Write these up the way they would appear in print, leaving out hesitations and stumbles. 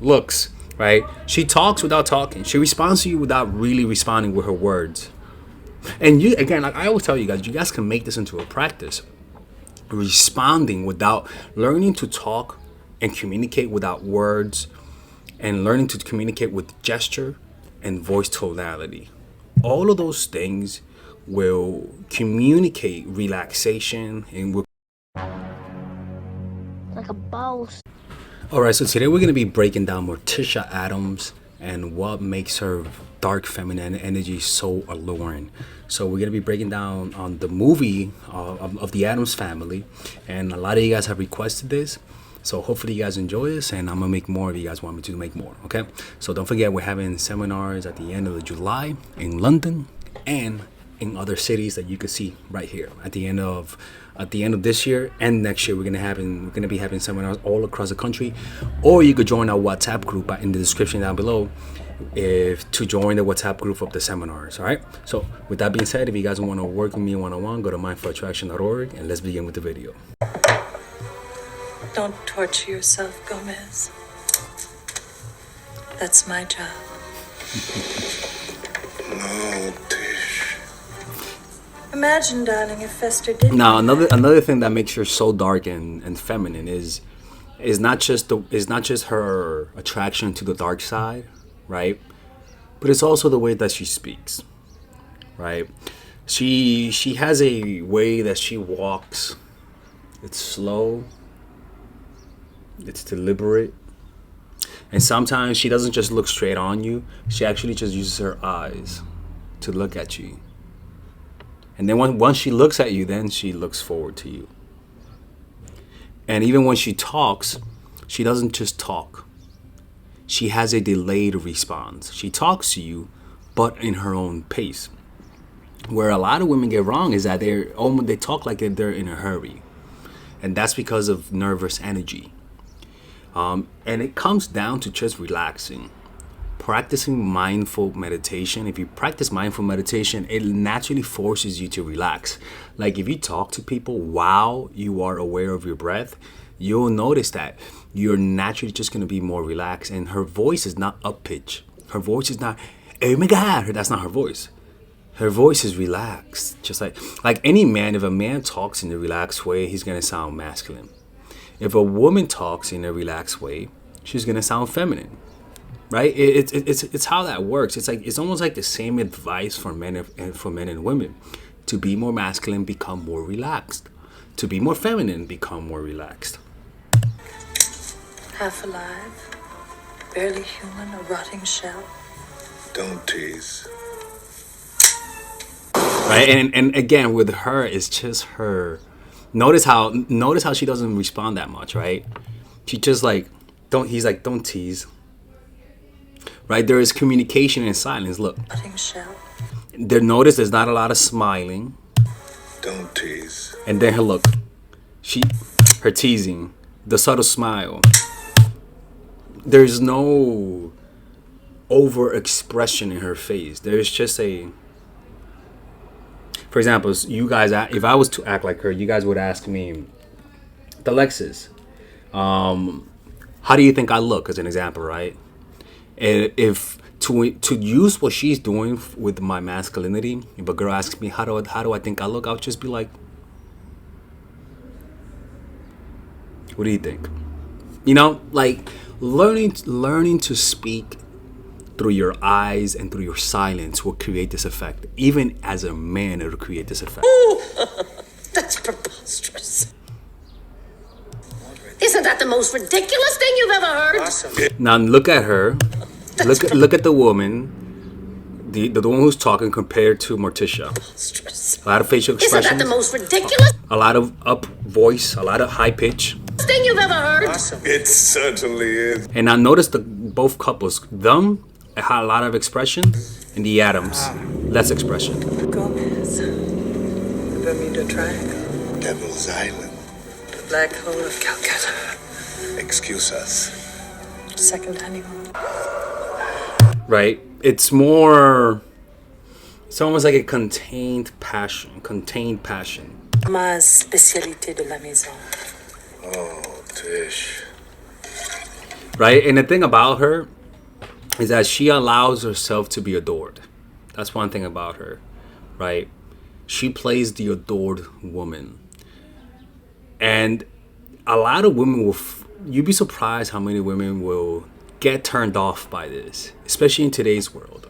looks, right? She talks without talking. She responds to you without really responding with her words. And you, again, like I always tell you guys can make this into a practice. Responding without learning to talk and communicate without words, and learning to communicate with gesture and voice tonality. All of those things will communicate relaxation and will. Like a boss. All right, so today we're going to be breaking down Morticia Adams and what makes her dark feminine energy so alluring. So we're going to be breaking down on the movie of the Adams family, and a lot of you guys have requested this. So hopefully you guys enjoy this, and I'm going to make more if you guys want me to make more, okay? So don't forget, we're having seminars at the end of July in London and in other cities that you can see right here at the end of this year and next year. We're gonna be having seminars all across the country, or you could join our WhatsApp group in the description down below to join the WhatsApp group of the seminars. All right, so with that being said, if you guys want to work with me one-on-one, go to mindfulattraction.org and let's begin with the video. Don't torture yourself, Gomez. That's my job. No, Tish. Imagine, darling, if Fester didn't. Now another thing that makes her so dark and feminine is not just her attraction to the dark side, right? But it's also the way that she speaks, right? She has a way that she walks. It's slow. It's deliberate. And sometimes she doesn't just look straight on you. She actually just uses her eyes to look at you. And then once she looks at you, then she looks forward to you. And even when she talks, she doesn't just talk. She has a delayed response. She talks to you, but in her own pace. Where a lot of women get wrong is that they talk like they're in a hurry. And that's because of nervous energy. And it comes down to just relaxing. Practicing mindful meditation. If you practice mindful meditation, it naturally forces you to relax. Like if you talk to people while you are aware of your breath, you'll notice that you're naturally just going to be more relaxed. And her voice is not up pitch. Her voice is not, oh my God, that's not her voice. Her voice is relaxed. Just like any man, if a man talks in a relaxed way, he's going to sound masculine. If a woman talks in a relaxed way, she's going to sound feminine. Right? It's how that works. It's almost like the same advice for men and women. To be more masculine, become more relaxed. To be more feminine, become more relaxed. Half alive, barely human, a rotting shell. Don't tease. Right? And again, with her, it's just her. Notice how she doesn't respond that much, right? She just don't tease. Right? There is communication in silence. Look. Notice there's not a lot of smiling. Don't tease. And then her look. Her teasing. The subtle smile. There's no over expression in her face. There's just for example, you guys, if I was to act like her, you guys would ask me, Alexis, how do you think I look, as an example, right? And if to use what she's doing with my masculinity, if a girl asks me how do I think I look, I'll just be like, what do you think? You know, like learning to speak through your eyes and through your silence will create this effect. Even as a man, it'll create this effect. Ooh, that's preposterous. Isn't that the most ridiculous thing you've ever heard? Awesome. Now look at her. Look at the woman, the one who's talking compared to Morticia. A lot of facial expressions. Isn't that the most ridiculous A lot of up voice, a lot of high pitch. thing you've ever heard? Awesome. It certainly is. And now notice both couples. Them had a lot of expression, and the Adams less expression. Gomez. The Bermuda Triangle. Devil's Island. The Black Hole of Calcutta. Excuse us. Second honeymoon. Right? It's almost like a contained passion. Ma spécialité de la maison. Oh, Tish. right? And the thing about her is that she allows herself to be adored. That's one thing about her, right? She plays the adored woman. And a lot of women will, you'd be surprised how many women will get turned off by this, especially in today's world.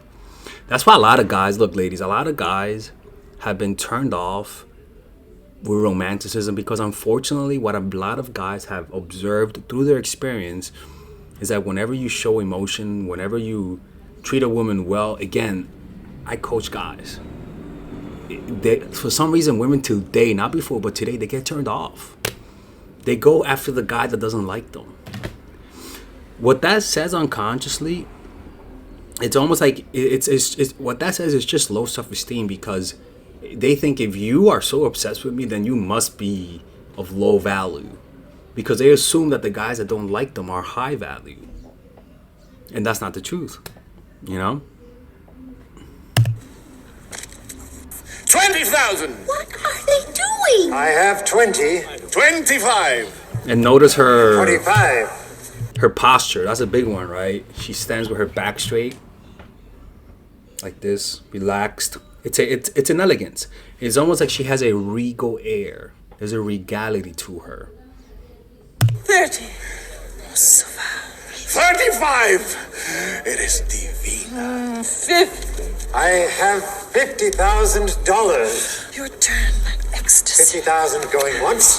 That's why a lot of guys, look, ladies, a lot of guys have been turned off with romanticism because unfortunately, what a lot of guys have observed through their experience is that whenever you show emotion, whenever you treat a woman well, again, I coach guys. For some reason, women today, not before, but today, they get turned off. They go after the guy that doesn't like them. What that says unconsciously, it's almost like it's what that says is just low self-esteem, because they think if you are so obsessed with me, then you must be of low value, because they assume that the guys that don't like them are high value, and that's not the truth, you know. 20,000. What are they doing? I have 20. 25. And notice her 25. her posture. That's a big one, right? She stands with her back straight, like this, relaxed. It's an elegance. It's almost like she has a regal air. There's a regality to her. 30. 35. It is divine. 50. I have $50,000. Your turn, ecstasy. 50,000 going once,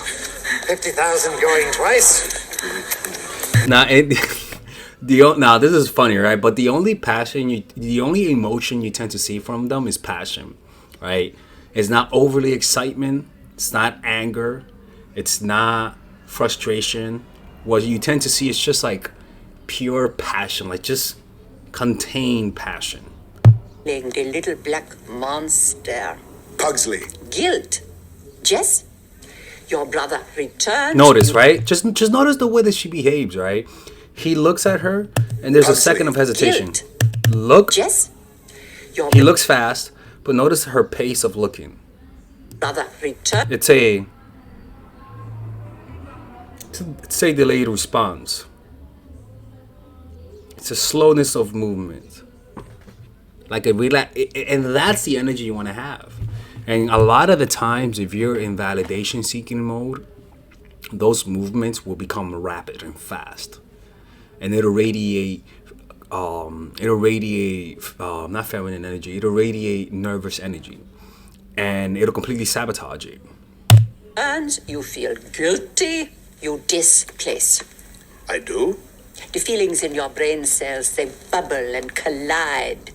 50,000 going twice. Now, now this is funny, right? But the only emotion you tend to see from them is passion, right? It's not overly excitement. It's not anger. It's not frustration. What you tend to see is just like pure passion, like just contained passion. The little black monster. Pugsley. Guilt. Jess, your brother returned. Notice, right? Just notice the way that she behaves, right? He looks at her, and there's a second of hesitation. Guilt. Look. Jess, your He looks fast, but notice her pace of looking. brother returned. It's a delayed response. It's a slowness of movement, like a relax, and that's the energy you want to have. And a lot of the times, if you're in validation seeking mode, those movements will become rapid and fast, and it'll radiate not feminine energy. It'll radiate nervous energy, and it'll completely sabotage it. And you feel guilty. You displace. I do? The feelings in your brain cells, they bubble and collide.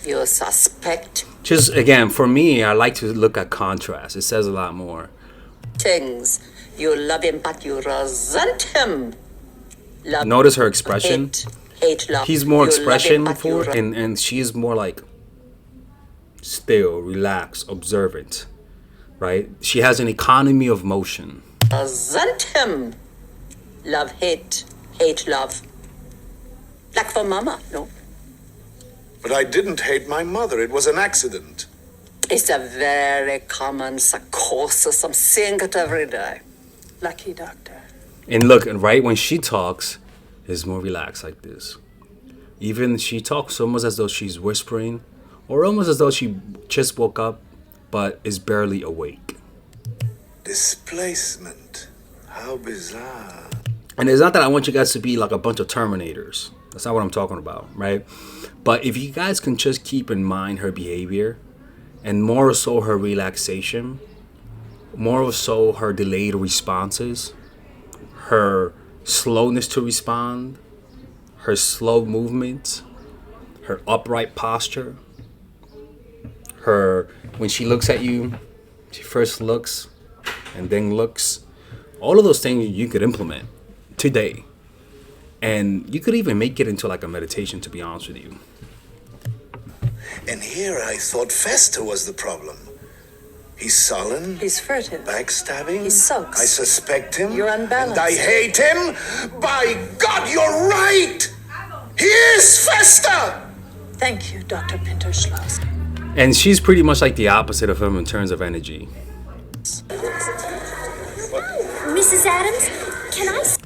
You suspect Just again, for me, I like to look at contrast. It says a lot more. things. You love him, but you resent him. Love, Notice her expression. hate love. He's more You love him, expression but you for, and she's more like still, relaxed, observant, right? She has an economy of motion. resent him. Love, hate, hate, love. Like for mama, no? But I didn't hate my mother. It was an accident. It's a very common psychosis. I'm seeing it every day. Lucky doctor. And look, and right when she talks, is more relaxed like this. Even she talks almost as though she's whispering, or almost as though she just woke up, but is barely awake. Displacement. How bizarre. And it's not that I want you guys to be like a bunch of Terminators. That's not what I'm talking about, right? But if you guys can just keep in mind her behavior, and more so her relaxation, more so her delayed responses, her slowness to respond, her slow movements, her upright posture, her, when she looks at you, she first looks and then looks. All of those things you could implement today. And you could even make it into like a meditation, to be honest with you. And here I thought Fester was the problem. He's sullen. He's furtive. Backstabbing. He sulks. I suspect him. You're unbalanced. And I hate him. By God, you're right. He is Fester. Thank you, Dr. Pinterschloss. And she's pretty much like the opposite of him in terms of energy. Mrs. Adams, can I see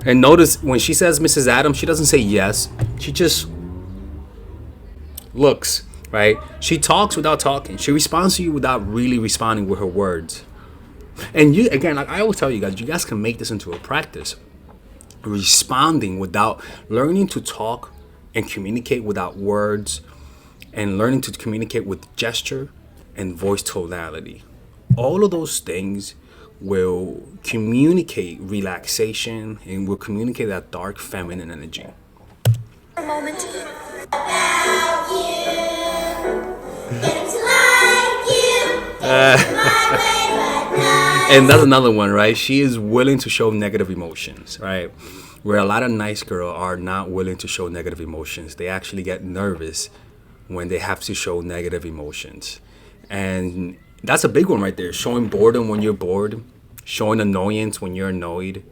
And notice when she says Mrs. Adams, she doesn't say yes. She just looks, right? She talks without talking. She responds to you without really responding with her words. And you, again, like I always tell you guys can make this into a practice. Responding without learning to talk and communicate without words, and learning to communicate with gesture and voice tonality. All of those things will communicate relaxation and will communicate that dark feminine energy. A moment. And that's another one, right? She is willing to show negative emotions, right? Where a lot of nice girls are not willing to show negative emotions. They actually get nervous when they have to show negative emotions. And that's a big one right there. Showing boredom when you're bored, showing annoyance when you're annoyed.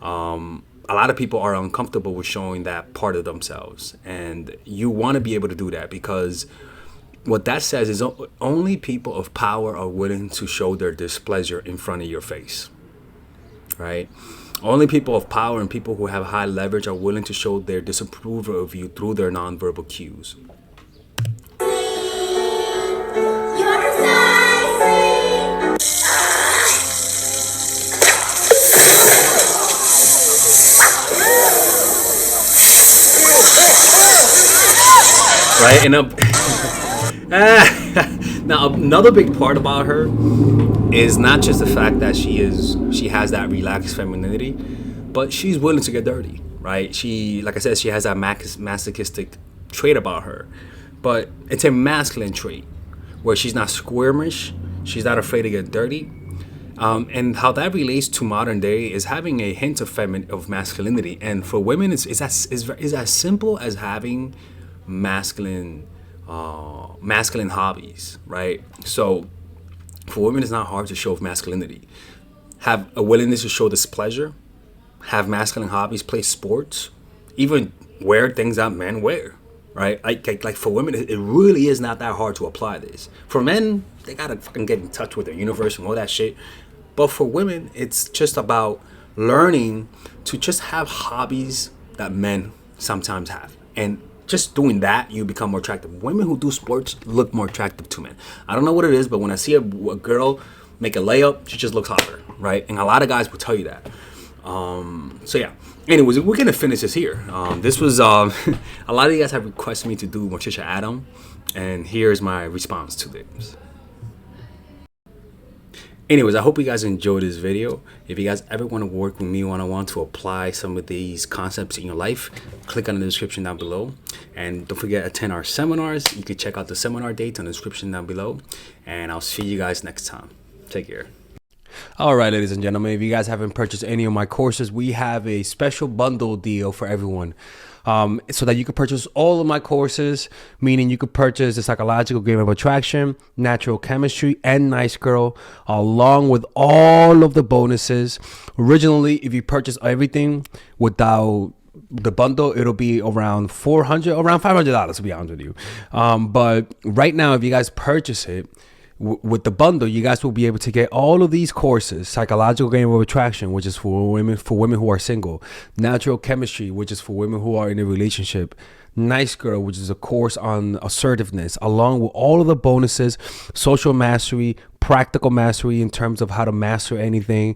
A lot of people are uncomfortable with showing that part of themselves. And you want to be able to do that, because what that says is only people of power are willing to show their displeasure in front of your face, right? Only people of power and people who have high leverage are willing to show their disapproval of you through their nonverbal cues. Right? And now another big part about her is not just the fact that she has that relaxed femininity, but she's willing to get dirty, right? She, like I said, she has that masochistic trait about her, but it's a masculine trait where she's not squirmish, she's not afraid to get dirty. And how that relates to modern day is having a hint of masculinity. And for women, it's as simple as having masculine hobbies, right? So for women, it's not hard to show masculinity. Have a willingness to show displeasure, have masculine hobbies, play sports, even wear things that men wear, right? Like for women, it really is not that hard to apply this. For men, they gotta fucking get in touch with their universe and all that shit. But for women, it's just about learning to just have hobbies that men sometimes have. And just doing that, you become more attractive. Women who do sports look more attractive to men. I don't know what it is, but when I see a girl make a layup, she just looks hotter, right? And a lot of guys will tell you that. So yeah. Anyways, we're gonna finish this here. This was a lot of you guys have requested me to do Morticia Adam, and here's my response to this. Anyways, I hope you guys enjoyed this video. If you guys ever want to work with me one-on-one to apply some of these concepts in your life, click on the description down below. And don't forget to attend our seminars. You can check out the seminar dates on the description down below. And I'll see you guys next time. Take care. All right, ladies and gentlemen, if you guys haven't purchased any of my courses, we have a special bundle deal for everyone. So that you can purchase all of my courses, meaning you could purchase the Psychological Game of Attraction, Natural Chemistry, and Nice Girl, along with all of the bonuses. Originally, if you purchase everything without the bundle, it'll be around $500, to be honest with you. But right now, if you guys purchase it, with the bundle, you guys will be able to get all of these courses: Psychological Game of Attraction, which is for women who are single; Natural Chemistry, which is for women who are in a relationship; Nice Girl, which is a course on assertiveness, along with all of the bonuses: Social Mastery, Practical Mastery in terms of how to master anything,